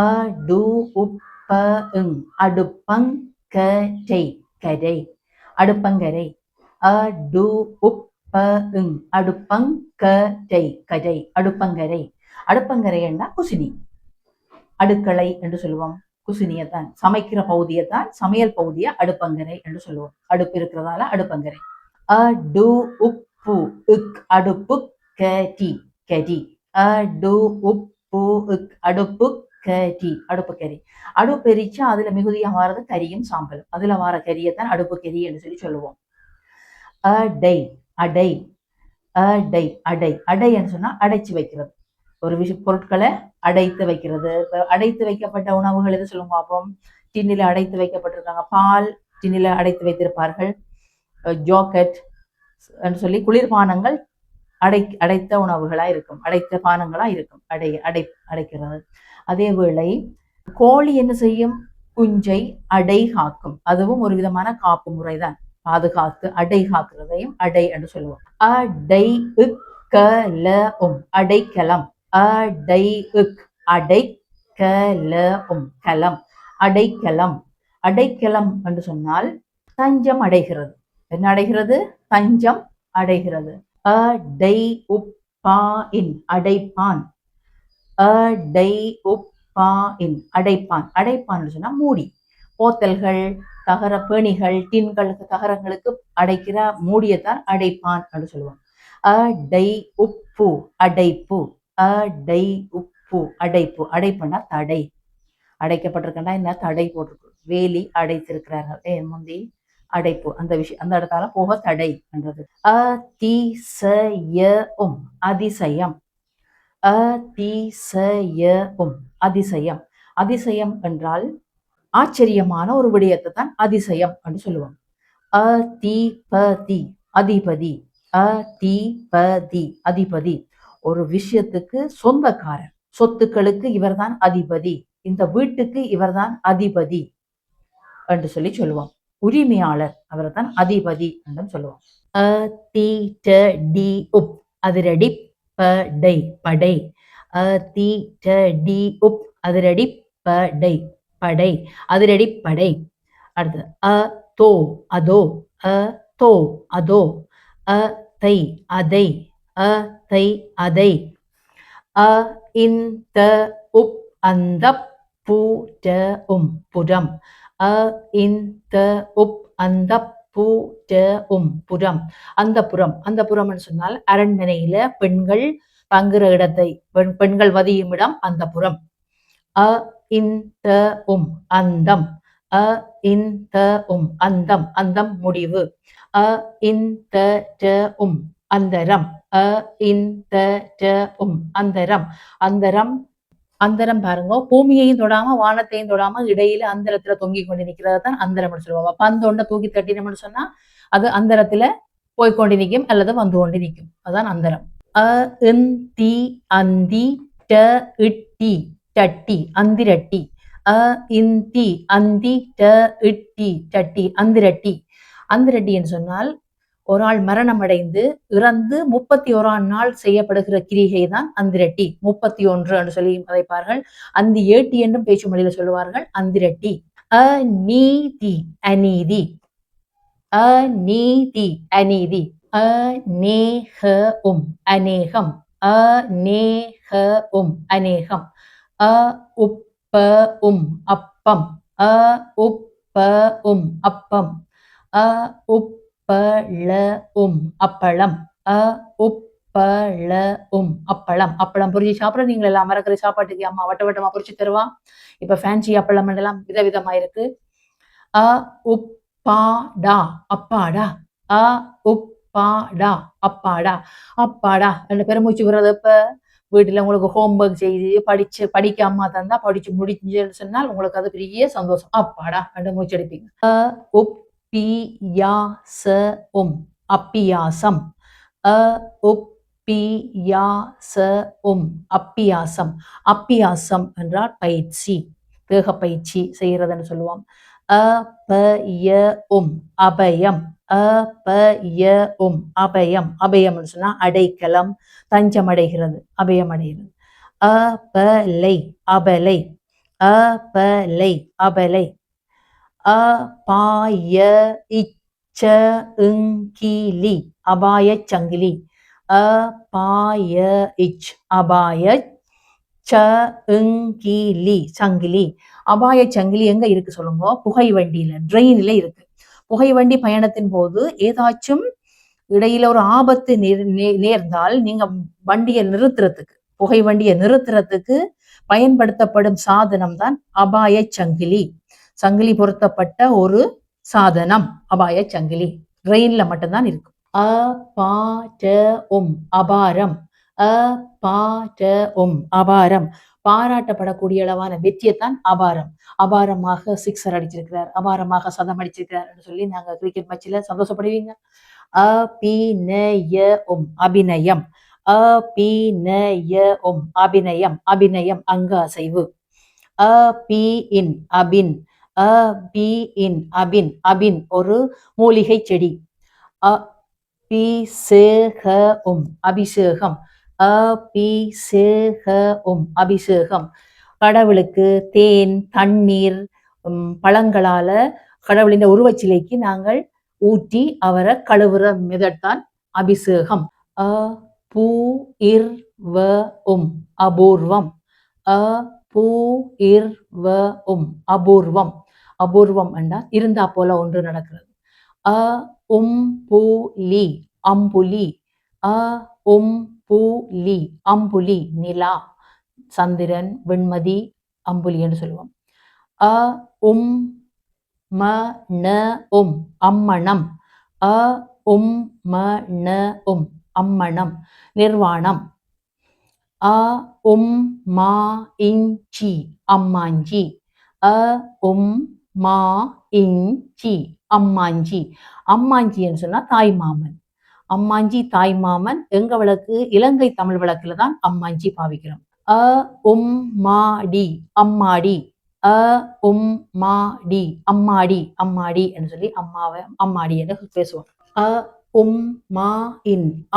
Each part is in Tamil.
அ டு உப்ப இங் அடுப்பங்கரை கரை அடுப்பங்கரை அ டு உப்ப இங் அடுப்பங்கரை கரை அடுப்பங்கரை அடுப்பங்கரை என்றா குசினி அடுக்களை என்று சொல்லுவோம் குசினியத்தான் சமைக்கிற பகுதியத்தான் சமையல் பகுதியை அடுப்பங்கரை என்று சொல்லுவோம் அடுப்பு இருக்கிறதால அடுப்பங்கரை அ டு உப்பு இக் அடுப்பு கரி கரி அ டு உப்பு இக் அடுப்பு கரி அடுப்பு கரி அடுப்பு எரிச்சு அதுல மிகுதியா வாரது கரியும் சாம்பலும் அதுல வார கரியத்தான் அடுப்பு கரி என்று சொல்லி சொல்லுவோம் அடை அடை அடை அடை அடை என்று சொன்னா அடைச்சு வைக்கிறது ஒரு பொருட்களை அடைத்து வைக்கிறது. இப்போ அடைத்து வைக்கப்பட்ட உணவுகள் எது சொல்லுங்க பார்ப்போம். டின்னில அடைத்து வைக்கப்பட்டிருக்காங்க. பால் டின்னில அடைத்து வைத்திருப்பார்கள். ஜோக்கெட் என்று சொல்லி குளிர்பானங்கள் அடைத்த உணவுகளா இருக்கும், அடைத்த பானங்களா இருக்கும். அடைக்கிறது. அதே வேளை கோழி என்ன செய்யும்? குஞ்சை அடை காக்கும். அதுவும் ஒரு விதமான காப்பு முறைதான். பாதுகாத்து அடை காக்கிறதையும் அடை என்று சொல்லுவோம். அடை அடைக்கலம் அடை அடைக்கலம் கலம் அடைக்கலம் அடைக்கலம் என்று சொன்னால் தஞ்சம் அடைகிறது. என்ன அடைகிறது? தஞ்சம் அடைகிறது. அடை உப்பாயின் அடைப்பான் அடை உப்பாயின் அடைப்பான் அடைப்பான் சொன்னா மூடி போத்தல்கள் தகர பேணிகள் டின்களுக்கு தகரங்களுக்கு அடைக்கிற மூடியத்தான் அடைப்பான் என்று சொல்லுவோம். அடை உப்பு அடைப்பு அடை உப்பு அடைப்பு அடைப்புன்னா தடை அடைக்கப்பட்டிருக்கா என்ன தடை போட்டிருக்கு வேலி அடைத்திருக்கிறார்கள் முந்தி அடைப்பு அந்த விஷயம் அந்த இடத்தால போக தடை என்றது. அதிசயம் அதிசயம் அதிசயம் அதிசயம் அதிசயம் என்றால் ஆச்சரியமான ஒரு விடயத்தை தான் அதிசயம் என்று சொல்லுவோம். அதிபதி அதிபதி அதிபதி அதிபதி ஒரு விஷயத்துக்கு சொந்தக்காரர், சொத்துக்களுக்கு இவர்தான் அதிபதி, இந்த வீட்டுக்கு இவர்தான் அதிபதி என்று சொல்லி சொல்லுவோம். உரிமையாளர் அவரை தான் அதிபதி என்று சொல்லுவோம். அதிரடி படை படை அதிரடி படை படை அதிரடி படை. அடுத்தது தோ அதோ தோ அதோ தை அதை தை அதை இந்த அந்த புறம் இந்த அந்த புறம் அந்த புறம் அந்த புறம் சொன்னால் அரண்மனையில பெண்கள் தங்குற இடத்தை பெண்கள் வதியும் இடம் அந்த புறம். இந்த அந்தம் இந்த அந்தம் அந்தம் முடிவு. இந்த அந்தரம் இந்த அந்தரம் அந்தரம் அந்தரம் பாருங்க பூமியையும் தொடாம வானத்தையும் தொடாம இடையில அந்தரத்துல தொங்கி கொண்டு நிற்கிறத தான் அந்தரம் சொல்லுவாங்க. பந்தொண்ட தூக்கி தட்டினோம்னு சொன்னா அது அந்தரத்துல போய்கொண்டு நிற்கும் அல்லது வந்து கொண்டு நிற்கும். அதான் அந்தரம். அந்தி இட்டி சட்டி அந்திரட்டி இந்தி அந்தி இட்டி சட்டி அந்திரட்டி அந்திரட்டி என்று சொன்னால் ஒரு ஆள் மரணம் அடைந்து இறந்து 31ஆம் நாள் செய்யப்படுகிற கிரிகை தான் அந்திரட்டி. 31 என்று சொல்லி அழைப்பார்கள். அந்தி ஏட்டி என்றும் பேச்சு மொழியில சொல்லுவார்கள். அந்திரட்டி. அநீதி அநீதி அநீதி அநீதி அநேகம் அநேகம் அநேகம் அநேகம் உப்ப அப்பம் உப்ப அப்பம் உப்பள அப்பளம் உப்பள அப்பளம் அப்பளம் பொரிச்சு சாப்பிட நீங்கள் எல்லாம் மறக்கிற சாப்பாட்டுக்கு அம்மா வட்ட வட்டமா பொரிச்சு தருவா. இப்ப ஃபேன்சி அப்பளம் எல்லாம் விதவிதமா இருக்கு. உப்பாடா அப்பாடா உப்பாடா அப்பாடா அப்பாடா ரெண்டு பெருமூச்சு விடுறது. இப்ப வீட்டுல உங்களுக்கு ஹோம்ஒர்க் செய்து படிக்காம தந்தா படிச்சு முடிஞ்சுன்னு சொன்னால் உங்களுக்கு அது பெரிய சந்தோஷம். அப்பாடா ரெண்டு மூச்சு எடுப்பீங்க. உப்பியாசம் அப்பியாசம் உப்பியாசம் அப்பியாசம் அப்பியாசம் என்றால் பயிற்சி, தேக பயிற்சி செய்யறதுன்னு சொல்லுவோம். அபயம் அபயம் அபயம் அபயம் அபயம் சொன்னா அடைக்கலம், தஞ்சம் அடைகிறது, அபயம் அடைகிறது. அபலை அபலை அபலை அபலை. அபாய இச்ச இங்கிலி அபாய சங்கிலி. அபாய இச் அபாய ச இங்கிலி சங்கிலி. அபாய சங்கிலி எங்க இருக்கு சொல்லுங்க? புகை வண்டியில, ட்ரெயின்ல இருக்கு. புகை வண்டி பயணத்தின் போது ஏதாச்சும் இடையில ஒரு ஆபத்து நேர்ந்தால் நீங்க வண்டியை நிறுத்துறதுக்கு, புகை வண்டியை நிறுத்துறதுக்கு பயன்படுத்தப்படும் சாதனம் தான் அபாய சங்கிலி. சங்கிலி பொருத்தப்பட்ட ஒரு சாதனம் அபாய சங்கிலி. ட்ரெயின்ல மட்டும்தான் இருக்கும். அபாரம். அபாரம் பாராட்டப்படக்கூடிய அளவான வெற்றியைத்தான் அபாரம். அபாரமாக சிக்ஸர் அடிச்சிருக்கிறார், அபாரமாக சதம் அடிச்சிருக்கிறார் சொல்லி நாங்க கிரிக்கெட் மேட்ச்ல சந்தோஷப்படுவீங்க. அபிநயம். அபிநயம். அபிநயம் அங்க அசைவு. அபின் அபின் அபின் ஒரு மூலிகை செடி. அபிஷேகம். அபிஷேகம். கடவுளுக்கு தேன், தண்ணீர், பழங்களால கடவுளின் உருவச்சிலைக்கு நாங்கள் ஊற்றி அவரை கழுவுற மெதட்தான் அபிஷேகம். அபூர்வம். அபூர்வம். அபூர்வம் என்றால் இருந்தா போல ஒன்று நடக்கிறது. அம்புலி. அம்புலி நிலா, சந்திரன், வெண்மதி, அம்புலி என்று சொல்லுவோம். அம்மணம். அம்மணம் நிர்வாணம். அம்மாஞ்சி. அம்மாஞ்சி. அம்மாஞ்சி என்று சொன்னா தாய்மாமன். அம்மாஞ்சி தாய்மாமன். எங்க வழக்கு? இலங்கை தமிழ் வழக்குல தான் அம்மாஞ்சி பாவிக்கிறோம். அம்மாடி. அம்மாடி என்று சொல்லி அம்மாவை அம்மாடி என்று பேசுவோம்.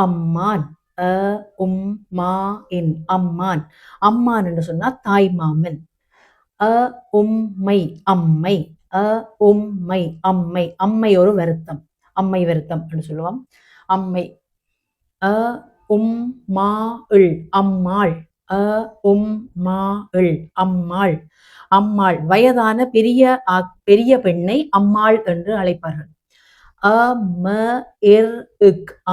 அம்மான். அம்மான். அம்மான் என்று சொன்னா தாய்மாமன். அம்மை. அம்மை ஒரு வருத்தம். அம்மை வருத்தம் என்று சொல்லுவோம். அம்மை. அம்மாள். அம்மாள். அம்மாள் வயதான பெரிய பெண்ணை அம்மாள் என்று அழைப்பார்கள்.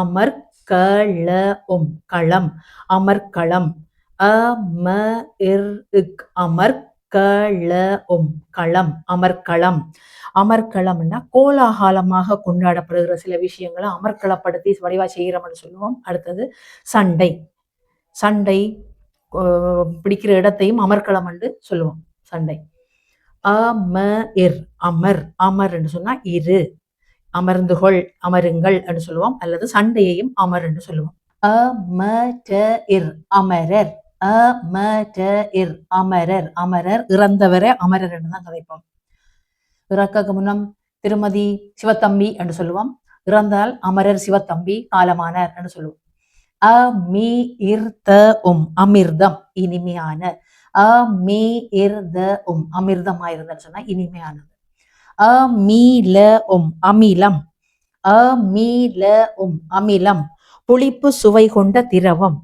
அமர்க்களம். அமர்க்களம். அமர்க்களம். அமர்க்களம்னா கோலாகலமாக கொண்டாடப்படுகிற சில விஷயங்களை அமர்க்களப்படுத்தி வடிவா செய்கிறோம்னு சொல்லுவோம். அடுத்தது சண்டை. சண்டை பிடிக்கிற இடத்தையும் அமர்க்களம் என்று சொல்லுவோம். சண்டை. அமர் என்று சொன்னா இரு, அமர்ந்துகொள், அமருங்கள் என்று சொல்லுவோம். அல்லது சண்டையையும் அமர் என்று சொல்லுவோம். அமரர். அமரர். அமரர் இறந்தவரை அமரர் என்று தான் கதைப்போம். இறக்க முன்னம் திருமதி சிவத்தம்பி என்று சொல்லுவோம். இறந்தால் அமரர் சிவத்தம்பி காலமானார் என்று சொல்லுவோம். அமிர்தம் இனிமையான. அமிர்தமாயிருந்தன்னு சொன்னா இனிமையானது. அமிலம். அமிலம் புளிப்பு சுவை கொண்ட திரவம்.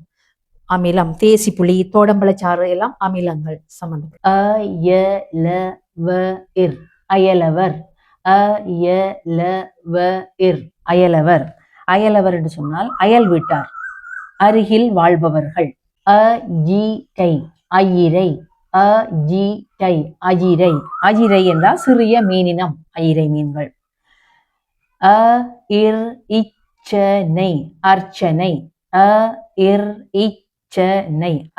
அமிலம் தேசி புளி, தோடம்பழச்சாறு எல்லாம் அமிலங்கள் சம்பந்தம். அயலவர். அயலவர். அயலவர் என்று சொன்னால் அயல் வீட்டார், அருகில் வாழ்பவர்கள். அயிரை. அஜிரை. அஜிரை என்றால் சிறிய மீனினம், அயிரை மீன்கள். அர்ச்சனை.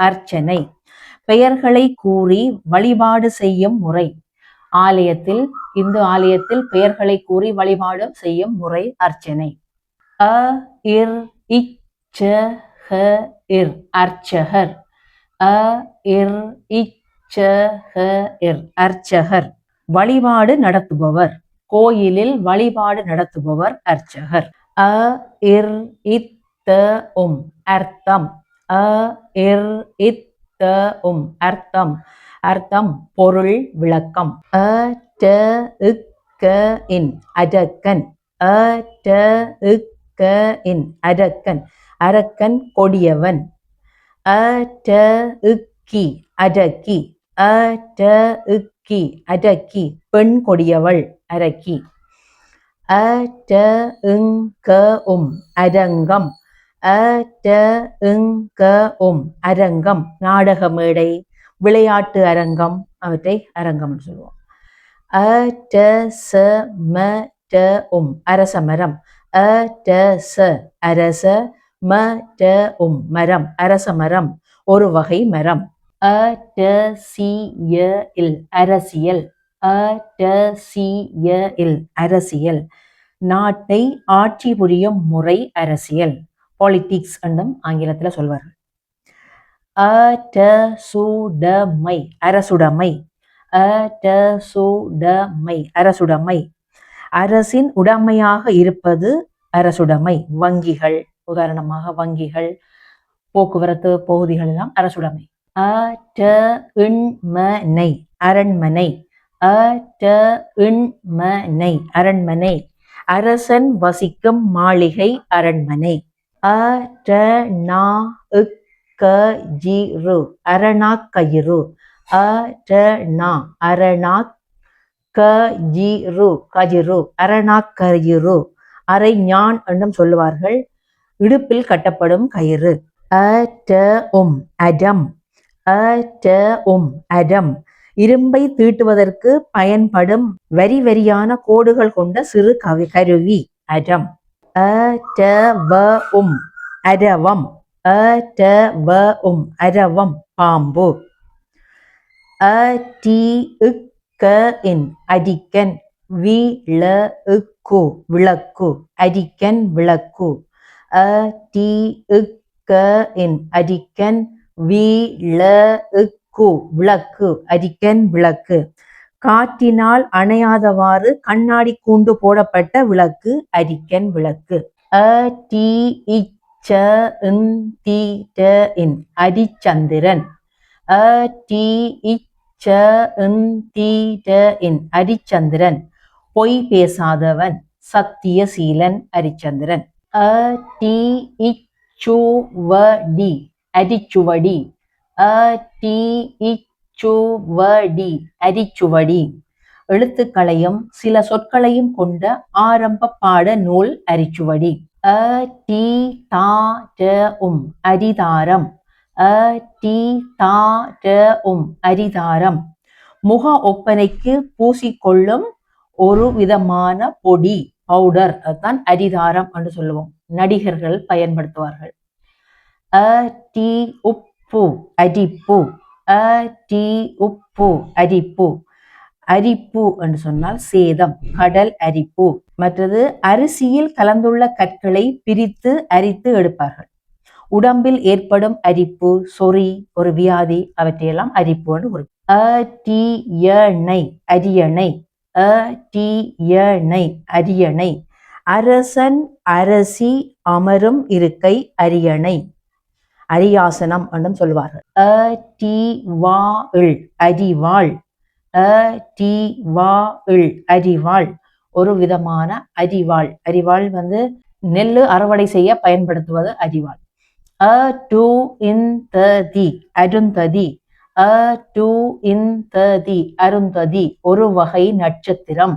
அர்ச்சனை பெயர்களை கூறி வழிபாடு செய்யும் முறை. ஆலயத்தில், இந்து ஆலயத்தில் பெயர்களை கூறி வழிபாடு செய்யும் முறை அர்ச்சனை. அர்ச்சகர். அர்ச்சகர் வழிபாடு நடத்துபவர், கோயிலில் வழிபாடு நடத்துபவர் அர்ச்சகர். அர்த்தம். அர்த்தம். அர்த்தம் பொருள் விளக்கம். அ ட இக் க இன் அரக்கன். அ ட இக் க இன் அரக்கன். அரக்கன் கொடியவன். அ ட இக்கி அரக்கி. அ ட இக்கி அரக்கி பெண் கொடியவள் அரக்கி. அ ட இங் க அரங்கம். அ ட இங் க அரங்கம் நாடக மேடை, விளையாட்டு அரங்கம், அவற்றை அரங்கம் சொல்லுவோம். அ ட ச ம ட அரசமரம். அ ட ச அரச, ம ட மரம் அரசமரம் ஒரு வகை மரம். அ ட சி ய இல் அரசியல். அ ட சி ய இல் அரசியல் நாட்டை ஆட்சி புரியும் முறை அரசியல். பாலிட்டிக்ஸ் என்றும் ஆங்கிலத்தில் சொல்வார்கள். அ ட சு ட மை அரசுடைமை. அ ட சு ட மை அரசுடைமை அரசின் உடைமையாக இருப்பது அரசுடைமை. வங்கிகள், உதாரணமாக வங்கிகள், போக்குவரத்து பகுதிகள் எல்லாம் அரசுடைமை. அ ட இன் ம நை அரண்மனை. அ ட இன் ம நை அரண்மனை அரசன் வசிக்கும் மாளிகை அரண்மனை. அ ட நா இக் க ஜி ரு அரணாக்கயிறு. அ ட நா அரணாக் க ஜி ரு கயிறு அரணாக்கயிறு அரை ஞான் என்றும் சொல்லுவார்கள். இடுப்பில் கட்டப்படும் கயிறு. அ ட அடம். அ ட அடம் இரும்பை தீட்டுவதற்கு பயன்படும் வரி வரியான கோடுகள் கொண்ட சிறு கருவி அடம். அ ட வ அரவம். அ ட வ அரவம் பாம்பு. அ டி இக் க இன் அடிக்கன். வி ள இக் கு விளக்கு அடிக்கன் விளக்கு. அ டி இக் க இன் அடிக்கன். வி ள இக் கு விளக்கு அடிக்கன் விளக்கு காற்றினால் அணையாதவாறு கண்ணாடி கூண்டு போடப்பட்ட விளக்கு அடிக்கன் விளக்கு. அ டி இச்ச இன் தி ட இன் அரிச்சந்திரன். அ டி இச்ச இன் தி ட இன் அரிச்சந்திரன் பொய் பேசாதவன், சத்தியசீலன் அரிச்சந்திரன். அ டி இச்சு வ டி அரிச்சுவடி. அ டி இச்சு வ டி அரிச்சுவடி எழுத்துக்களையும் சில சொற்களையும் கொண்ட ஆரம்ப பாட நூல் அரிச்சுவடி. அ டி தா ட அரிதாரம். அ டி தா ட அரிதாரம் முக ஒப்பனைக்கு பூசிக்கொள்ளும் ஒரு விதமான பொடி, பவுடர், அதுதான் அரிதாரம் என்று சொல்லுவோம். நடிகர்கள் பயன்படுத்துவார்கள். அ டி உப்பு அரிப்பு. அ டி உப்பு அரிப்பு அரிப்பு என்று சொன்னால் சேதம், கடல் அரிப்பு. மற்றது அரிசியில் கலந்துள்ள கற்களை பிரித்து அரித்து எடுப்பார்கள். உடம்பில் ஏற்படும் அரிப்பு, சொறி, ஒரு வியாதி, அவற்றையெல்லாம் அரிப்பு என்று கூறும். அ டி ய நை அரியணை. அ டி ய நை அரியணை அரசன் அரசி அமரும் இருக்கை அரியணை, அரியாசனம் என்றும் சொல்வார்கள். அ டி வா இல் அரிவாள். அ டி வா இல் அரிவாள் ஒரு விதமான அரிவாள். அரிவாள் நெல்லு அறுவடை செய்ய பயன்படுத்துவது அரிவாள். அ டு இன் த தி அருந்ததி. அ டு இன் த தி அருந்ததி ஒரு வகை நட்சத்திரம்.